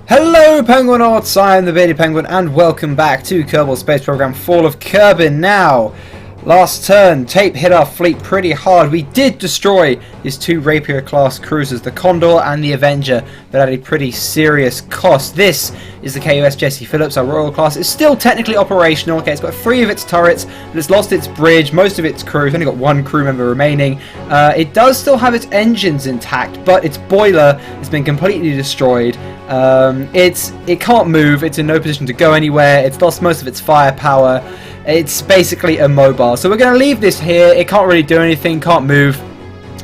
Hello Penguinauts, I am the Bearded Penguin and welcome back to Kerbal Space Program Fall of Kerbin. Now, last turn, Tape hit our fleet pretty hard. We did destroy his two Rapier class cruisers, the Condor and the Avenger, but at a pretty serious cost. This is the KUS Jesse Phillips, our Royal class. It's still technically operational. Okay, it's got 3 of its turrets, but it's lost its bridge, most of its crew. It's only got 1 crew member remaining. It does still have its engines intact, but its boiler has been completely destroyed. It can't move. It's in no position to go anywhere. It's lost most of its firepower. It's basically immobile. So we're going to leave this here. It can't really do anything, can't move.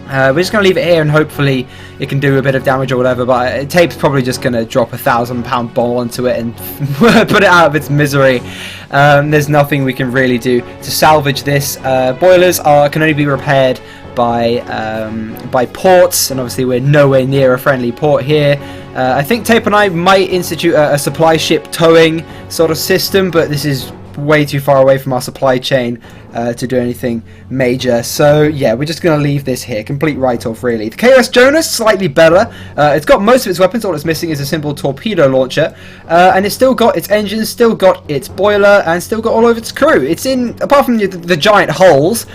We're just going to leave it here and hopefully it can do a bit of damage or whatever, but Tape's probably just going to drop a 1,000-pound bomb onto it and put it out of its misery. There's nothing we can really do to salvage this. Boilers can only be repaired by ports, and obviously we're nowhere near a friendly port here. I think Tape and I might institute a supply ship towing sort of system, but this is way too far away from our supply chain to do anything major. So yeah, we're just going to leave this here. Complete write-off, really. The KUS Jonas, slightly better. It's got most of its weapons. All it's missing is a simple torpedo launcher. And it's still got its engines, still got its boiler, and still got all of its crew. It's in, apart from the giant holes,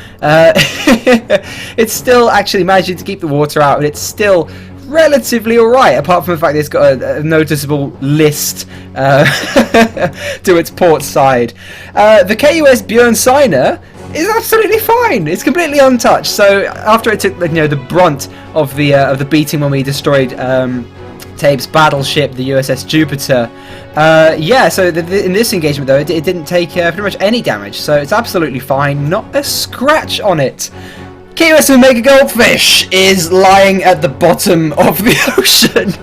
it's still actually managing to keep the water out, and it's still relatively alright, apart from the fact that it's got a noticeable list to its port side. The KUS Bjorn Signer is absolutely fine. It's completely untouched. So after it took the brunt of the beating when we destroyed Tape's battleship, the USS Jupiter, yeah, so in this engagement though, it didn't take pretty much any damage, so it's absolutely fine. Not a scratch on it. KUS Omega Goldfish is lying at the bottom of the ocean.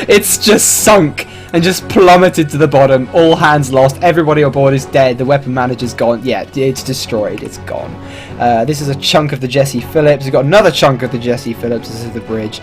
It's just sunk and just plummeted to the bottom. All hands lost. Everybody on board is dead. The weapon manager's gone. Yeah, it's destroyed. It's gone. This is a chunk of the Jesse Phillips. We've got another chunk of the Jesse Phillips. This is the bridge.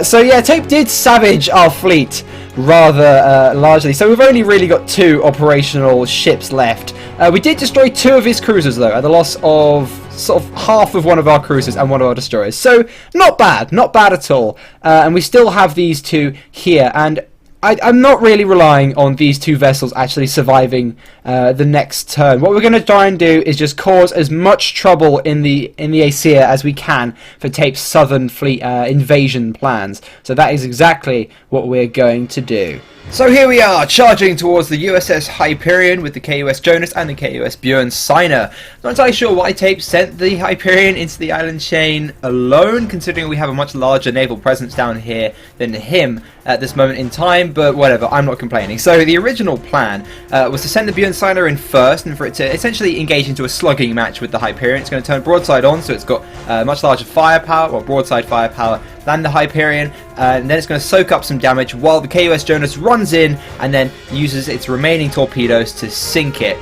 So yeah, Tape did savage our fleet rather largely. So we've only really got 2 operational ships left. We did destroy 2 of his cruisers though, at the loss of sort of half of one of our cruisers and one of our destroyers. So not bad at all. And we still have these 2 here, and I'm not really relying on these 2 vessels actually surviving the next turn. What we're going to try and do is just cause as much trouble in the Aesir as we can for Tape's southern fleet invasion plans. So that is exactly what we're going to do. So here we are, charging towards the USS Hyperion with the KUS Jonas and the KUS Bjorn Signer. Not entirely sure why Tape sent the Hyperion into the island chain alone, considering we have a much larger naval presence down here than him at this moment in time, but whatever, I'm not complaining. So the original plan was to send the Bjorn Signer in first and for it to essentially engage into a slugging match with the Hyperion. It's going to turn broadside on, so it's got much larger firepower, or broadside firepower, than the Hyperion, and then it's going to soak up some damage while the KUS Jonas runs in and then uses its remaining torpedoes to sink it.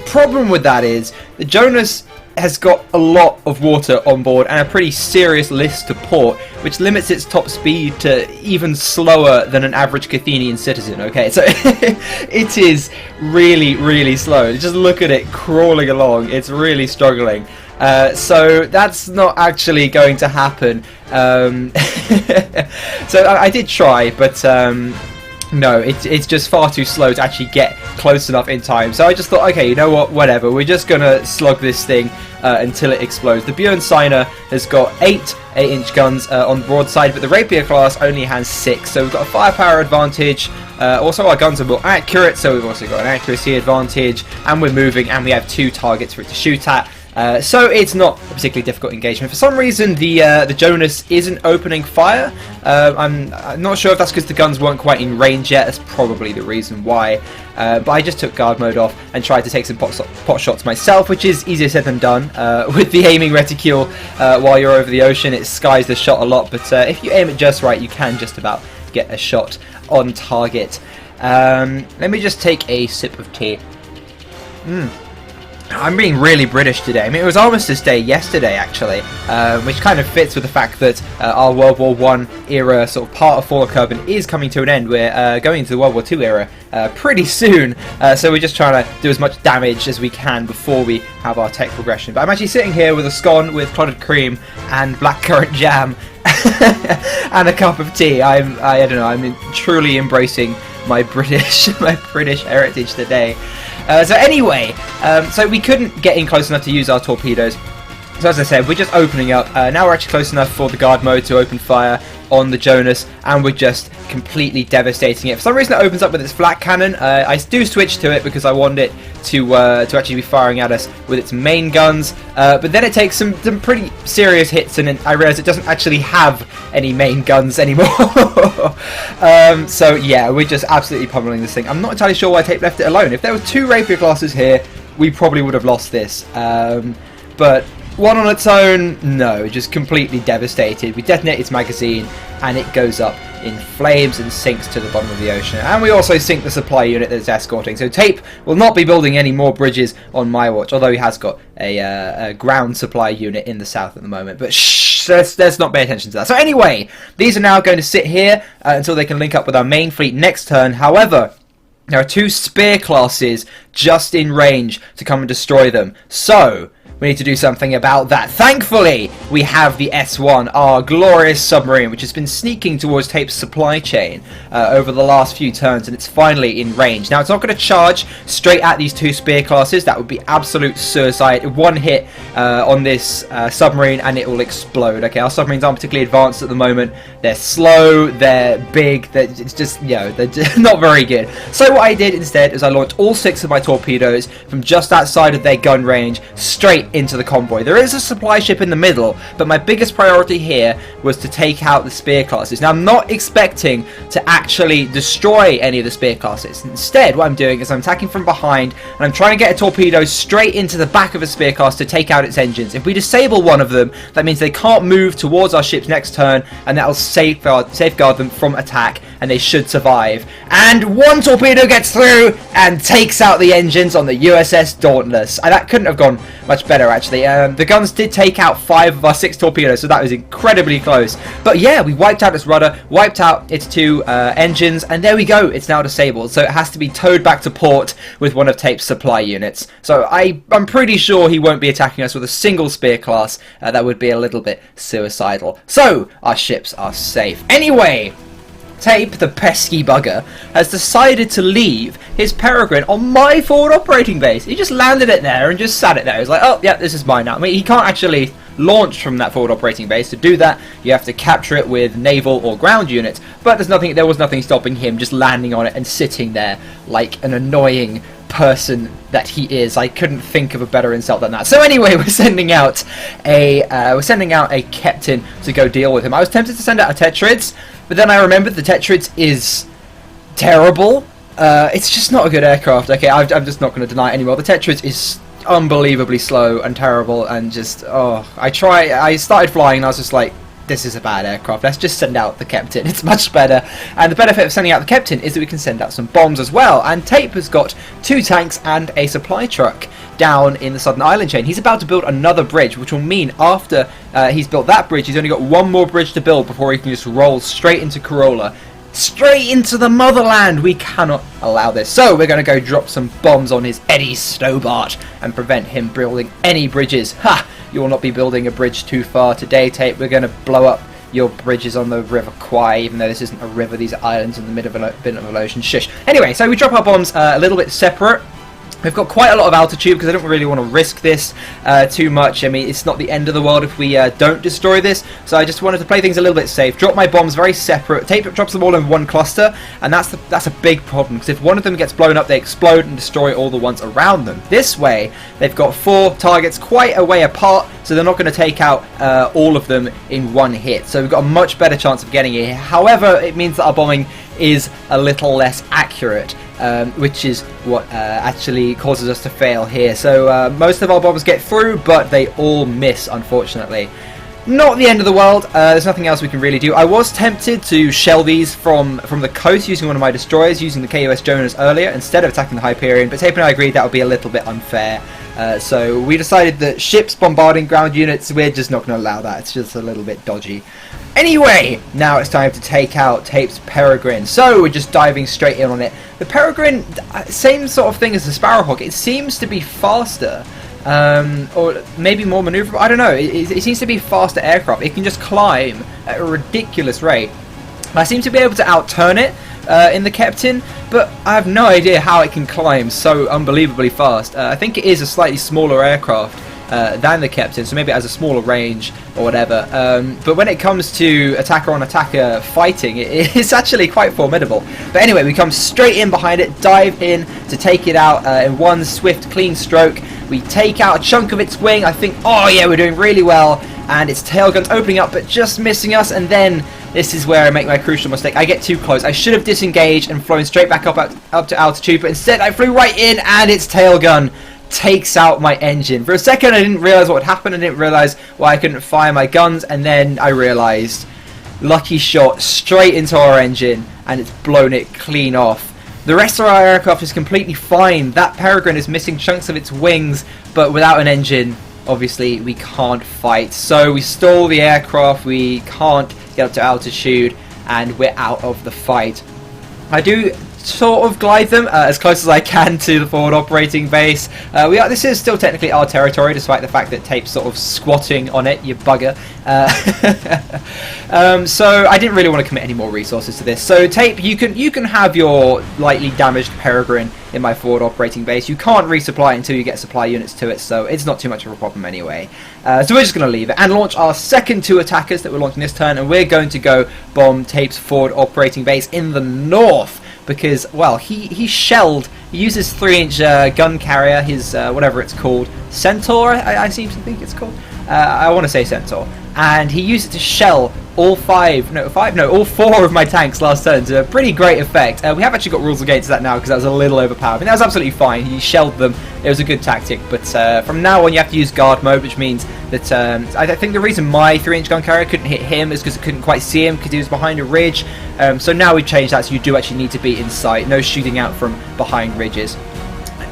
Problem with that is the Jonas has got a lot of water on board and a pretty serious list to port, which limits its top speed to even slower than an average Kerthenian citizen. Okay, so it is really slow. Just look at it crawling along. It's really struggling. So that's not actually going to happen. So I did try, but no, it's just far too slow to actually get close enough in time. So I just thought, okay, you know what, whatever. We're just going to slug this thing until it explodes. The Bjorn Signer has got 8 8-inch guns on broadside, but the Rapier class only has 6. So we've got a firepower advantage. Also, our guns are more accurate, so we've also got an accuracy advantage. And we're moving, and we have 2 targets for it to shoot at. So it's not a particularly difficult engagement. For some reason, the Jonas isn't opening fire. I'm not sure if that's because the guns weren't quite in range yet. That's probably the reason why. But I just took guard mode off and tried to take some pot shots myself, which is easier said than done. With the aiming reticule while you're over the ocean, it skies the shot a lot. But if you aim it just right, you can just about get a shot on target. Let me just take a sip of tea. I'm being really British today. I mean, it was Armistice Day yesterday, actually, which kind of fits with the fact that our World War I era, sort of part of Fall of Kerbin, is coming to an end. We're going into the World War II era pretty soon, so we're just trying to do as much damage as we can before we have our tech progression. But I'm actually sitting here with a scone with clotted cream and blackcurrant jam and a cup of tea. I don't know. I'm truly embracing my British heritage today. So anyway, so we couldn't get in close enough to use our torpedoes. So as I said, we're just opening up. Now we're actually close enough for the guard mode to open fire on the Jonas, and we're just completely devastating it. For some reason it opens up with its flat cannon. I do switch to it because I want it to actually be firing at us with its main guns, but then it takes some pretty serious hits, and then I realise it doesn't actually have any main guns anymore. So yeah, we're just absolutely pummeling this thing. I'm not entirely sure why Tape left it alone. If there were 2 Rapier classes here, we probably would have lost this, but one on its own, no, just completely devastated. We detonate its magazine and it goes up in flames and sinks to the bottom of the ocean. And we also sink the supply unit that it's escorting. So Tape will not be building any more bridges on my watch, although he has got a ground supply unit in the south at the moment. But shh, let's not pay attention to that. So anyway, these are now going to sit here until they can link up with our main fleet next turn. However, there are 2 spear classes just in range to come and destroy them. So we need to do something about that. Thankfully, we have the S1, our glorious submarine, which has been sneaking towards Tape's supply chain over the last few turns, and it's finally in range. Now, it's not going to charge straight at these 2 spear classes. That would be absolute suicide. 1 hit on this submarine, and it will explode. Okay, our submarines aren't particularly advanced at the moment. They're slow, they're big, it's just, you know, they're just not very good. So what I did instead is I launched all 6 of my torpedoes from just outside of their gun range straight into the convoy. There is a supply ship in the middle, but my biggest priority here was to take out the spear classes. Now, I'm not expecting to actually destroy any of the spear classes. Instead, what I'm doing is I'm attacking from behind, and I'm trying to get a torpedo straight into the back of a spear class to take out its engines. If we disable one of them, that means they can't move towards our ships next turn, and that'll safeguard them from attack, and they should survive. And 1 torpedo gets through and takes out the engines on the USS Dauntless. And that couldn't have gone much better, actually. The guns did take out 5 of our 6 torpedoes, so that was incredibly close. But yeah, we wiped out its rudder, wiped out its 2 engines, and there we go. It's now disabled, so it has to be towed back to port with one of Tape's supply units. So I'm pretty sure he won't be attacking us with a single spear class. That would be a little bit suicidal. So our ships are safe. Anyway, Tape, the pesky bugger, has decided to leave his Peregrine on my forward operating base. He just landed it there and just sat it there. He's like, oh, yeah, this is mine now. I mean, he can't actually launch from that forward operating base. To do that, you have to capture it with naval or ground units. But there was nothing stopping him just landing on it and sitting there like an annoying person that he is. I couldn't think of a better insult than that. So anyway, we're sending out a captain to go deal with him. I was tempted to send out a Tetrids, but then I remembered the Tetrids is terrible. It's just not a good aircraft. Okay, I'm just not going to deny it anymore. The Tetrids is unbelievably slow and terrible, and just I started flying and I was just like, this is a bad aircraft, let's just send out the captain, it's much better. And the benefit of sending out the captain is that we can send out some bombs as well, and Tape has got 2 tanks and a supply truck down in the Southern Island chain. He's about to build another bridge, which will mean after he's built that bridge, he's only got 1 more bridge to build before he can just roll straight into Kruolan. Straight into the motherland! We cannot allow this. So we're going to go drop some bombs on his Eddie Stobart and prevent him building any bridges. Ha! You will not be building a bridge too far today, Tape. We're going to blow up your bridges on the River Kwai, even though this isn't a river, these are islands in the middle of an ocean. Shush. Anyway, so we drop our bombs a little bit separate. We've got quite a lot of altitude because I don't really want to risk this too much. I mean, it's not the end of the world if we don't destroy this, so I just wanted to play things a little bit safe. Drop my bombs very separate. Tape drops them all in 1 cluster, and that's a big problem because if one of them gets blown up, they explode and destroy all the ones around them. This way, they've got 4 targets quite a way apart, so they're not going to take out all of them in 1 hit. So we've got a much better chance of getting it. However, it means that our bombing is a little less accurate. Which is what actually causes us to fail here. So most of our bombs get through, but they all miss, unfortunately. Not the end of the world. There's nothing else we can really do. I was tempted to shell these from the coast using one of my destroyers, using the KUS Jonas earlier, instead of attacking the Hyperion, but Tape and I agreed that would be a little bit unfair. So we decided that ships bombarding ground units, we're just not going to allow that. It's just a little bit dodgy. Anyway, now it's time to take out Tape's Peregrine. So we're just diving straight in on it. The Peregrine, same sort of thing as the Sparrowhawk. It seems to be faster or maybe more maneuverable. I don't know. It seems to be faster aircraft. It can just climb at a ridiculous rate. I seem to be able to outturn it in the Captain, but I have no idea how it can climb so unbelievably fast. I think it is a slightly smaller aircraft than the Captain, so maybe it has a smaller range or whatever. But when it comes to attacker on attacker fighting, it's actually quite formidable. But anyway, we come straight in behind it, dive in to take it out in one swift, clean stroke. We take out a chunk of its wing. I think, oh yeah, we're doing really well. And its tail gun's opening up, but just missing us. And then this is where I make my crucial mistake. I get too close. I should have disengaged and flown straight back up to altitude, but instead I flew right in, and its tail gun takes out my engine. For a second I didn't realise what had happened. I didn't realise why I couldn't fire my guns, and then I realised, lucky shot straight into our engine, and it's blown it clean off. The rest of our aircraft is completely fine. That Peregrine is missing chunks of its wings, but without an engine, obviously we can't fight. So we stall the aircraft, we can't get up to altitude, and we're out of the fight. I do sort of glide them as close as I can to the forward operating base. This is still technically our territory, despite the fact that Tape's sort of squatting on it, you bugger. So I didn't really want to commit any more resources to this. So Tape, you can have your lightly damaged Peregrine in my forward operating base. You can't resupply it until you get supply units to it, so it's not too much of a problem anyway. So we're just going to leave it and launch our second two attackers that we're launching this turn, and we're going to go bomb Tape's forward operating base in the north. Because, well, he uses 3-inch gun carrier, his, whatever it's called, Centaur, I seem to think it's called. I want to say Centaur. And he used it to shell all four of my tanks last turn to a pretty great effect. We have actually got rules against that now because that was a little overpowered. I mean, that was absolutely fine. He shelled them. It was a good tactic. But from now on, you have to use guard mode, which means that I think the reason my 3-inch gun carrier couldn't hit him is because it couldn't quite see him because he was behind a ridge. So now we've changed that, so you do actually need to be in sight. No shooting out from behind ridges.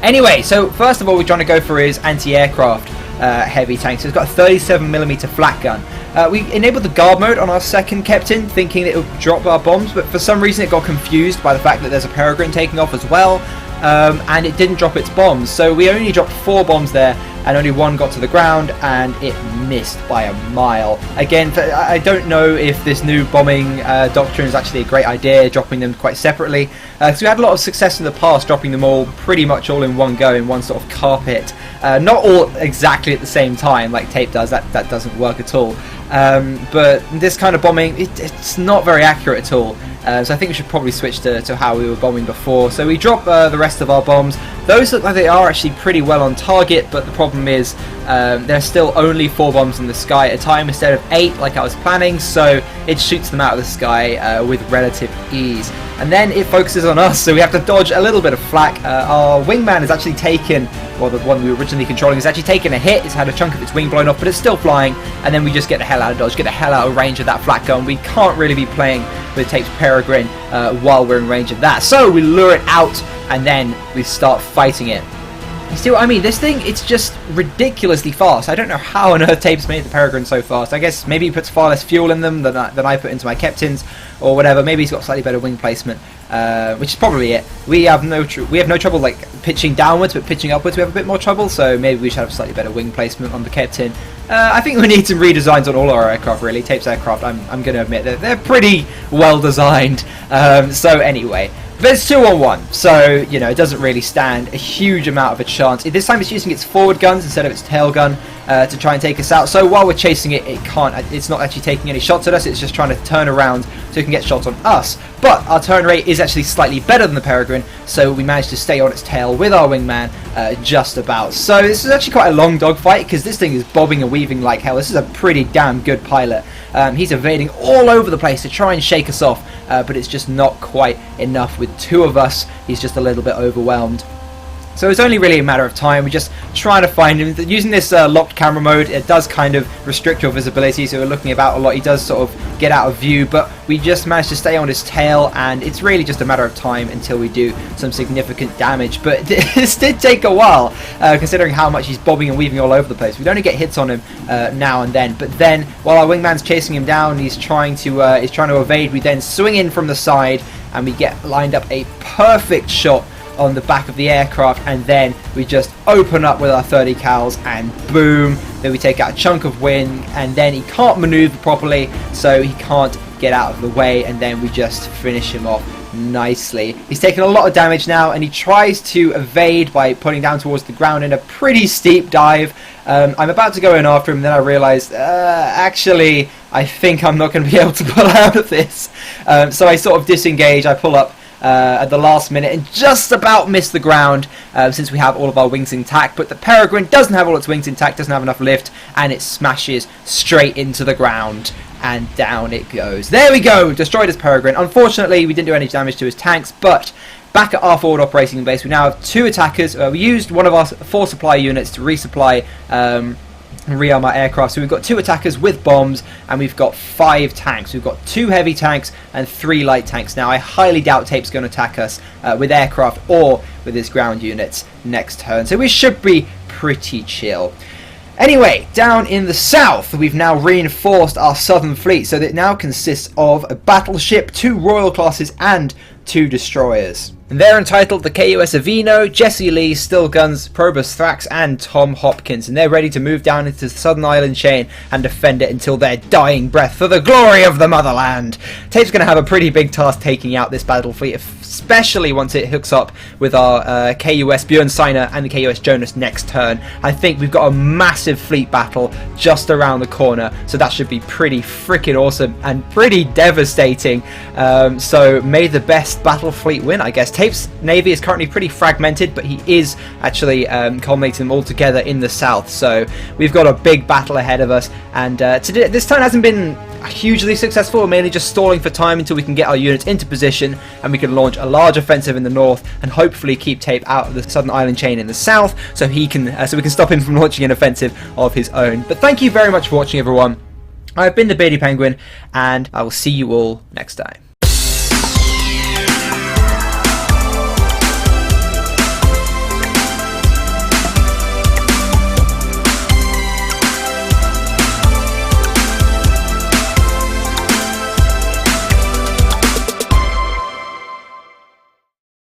Anyway, so first of all, we're trying to go for his anti-aircraft heavy tank. So it's got a 37mm flat gun. We enabled the guard mode on our second Captain, thinking that it would drop our bombs, but for some reason it got confused by the fact that there's a Peregrine taking off as well, and it didn't drop its bombs. So we only dropped 4 bombs there, and only 1 got to the ground, and it missed by a mile. Again, I don't know if this new bombing doctrine is actually a great idea, dropping them quite separately, because we had a lot of success in the past dropping them all pretty much all in one go, in one sort of carpet. Not all exactly at the same time like Tape does, that doesn't work at all. But this kind of bombing, it's not very accurate at all. So I think we should probably switch to how we were bombing before. So we drop the rest of our bombs. Those look like they are actually pretty well on target, but the problem is there's still only 4 bombs in the sky at a time instead of 8 like I was planning, so it shoots them out of the sky with relative ease. And then it focuses on us, so we have to dodge a little bit of flak. Our wingman is actually taken, well, the one we were originally controlling is actually taken a hit. It's had a chunk of its wing blown off, but it's still flying, and then we just get the hell out of dodge, get the hell out of range of that flak gun. We can't really be playing with Tape's Peregrine while we're in range of that. So we lure it out, and then we start fighting it. You see what I mean? This thing, it's just ridiculously fast. I don't know how on earth Tape's made the Peregrine so fast. I guess maybe he puts far less fuel in them than I put into my Captains, or whatever. Maybe he's got slightly better wing placement, which is probably it. We have no trouble like pitching downwards, but pitching upwards we have a bit more trouble. So maybe we should have slightly better wing placement on the Captain. I think we need some redesigns on all our aircraft. Really, Tape's aircraft, I'm going to admit that they're pretty well designed. So anyway. But it's 2-on-1, so, you know, it doesn't really stand a huge amount of a chance. This time it's using its forward guns instead of its tail gun to try and take us out. So while we're chasing it, it's not actually taking any shots at us, it's just trying to turn around so it can get shots on us. But our turn rate is actually slightly better than the Peregrine, so we managed to stay on its tail with our wingman just about. So this is actually quite a long dogfight, because this thing is bobbing and weaving like hell. This is a pretty damn good pilot. He's evading all over the place to try and shake us off, but it's just not quite enough. With 2 of us, he's just a little bit overwhelmed. So it's only really a matter of time. We're just trying to find him. Using this locked camera mode, it does kind of restrict your visibility, so we're looking about a lot. He does sort of get out of view, but we just managed to stay on his tail, and it's really just a matter of time until we do some significant damage. But this did take a while, considering how much he's bobbing and weaving all over the place. We'd only get hits on him now and then, but then while our wingman's chasing him down, he's trying to evade. We then swing in from the side, and we get lined up a perfect shot on the back of the aircraft, and then we just open up with our 30 cals and boom, then we take out a chunk of wing, and then he can't maneuver properly, so he can't get out of the way, and then we just finish him off nicely. He's taken a lot of damage now, and he tries to evade by putting down towards the ground in a pretty steep dive. I'm about to go in after him, then I realised, actually, I think I'm not going to be able to pull out of this. So I sort of disengage, I pull up at the last minute and just about miss the ground since we have all of our wings intact, but the Peregrine doesn't have all its wings intact, doesn't have enough lift, and it smashes straight into the ground and down it goes. There we go, destroyed his Peregrine. Unfortunately we didn't do any damage to his tanks, but back at our forward operating base we now have 2 attackers. We used one of our 4 supply units to resupply and rearm our aircraft, so we've got 2 attackers with bombs, and we've got 5 tanks. We've got 2 heavy tanks and 3 light tanks. Now I highly doubt Tape's going to attack us with aircraft or with his ground units next turn, so we should be pretty chill. Anyway, down in the south, we've now reinforced our southern fleet, so that it now consists of a battleship, 2 Royal classes, and 2 destroyers. And they're entitled the KUS Avino, Jesse Lee, Still Guns, Probus Thrax, and Tom Hopkins. And they're ready to move down into the southern island chain and defend it until their dying breath for the glory of the motherland. Tape's going to have a pretty big task taking out this battle fleet, especially once it hooks up with our KUS Bjorn Steiner and the KUS Jonas next turn. I think we've got a massive fleet battle just around the corner, so that should be pretty freaking awesome and pretty devastating. So may the best battle fleet win, I guess. Tape's navy is currently pretty fragmented, but he is actually culminating them all together in the south, so we've got a big battle ahead of us. And this turn hasn't been hugely successful. We're mainly just stalling for time until we can get our units into position and we can launch a large offensive in the north and hopefully keep Tape out of the southern island chain in the south, so we can stop him from launching an offensive of his own. But thank you very much for watching, everyone. I've been the Beardy Penguin, and I will see you all next time.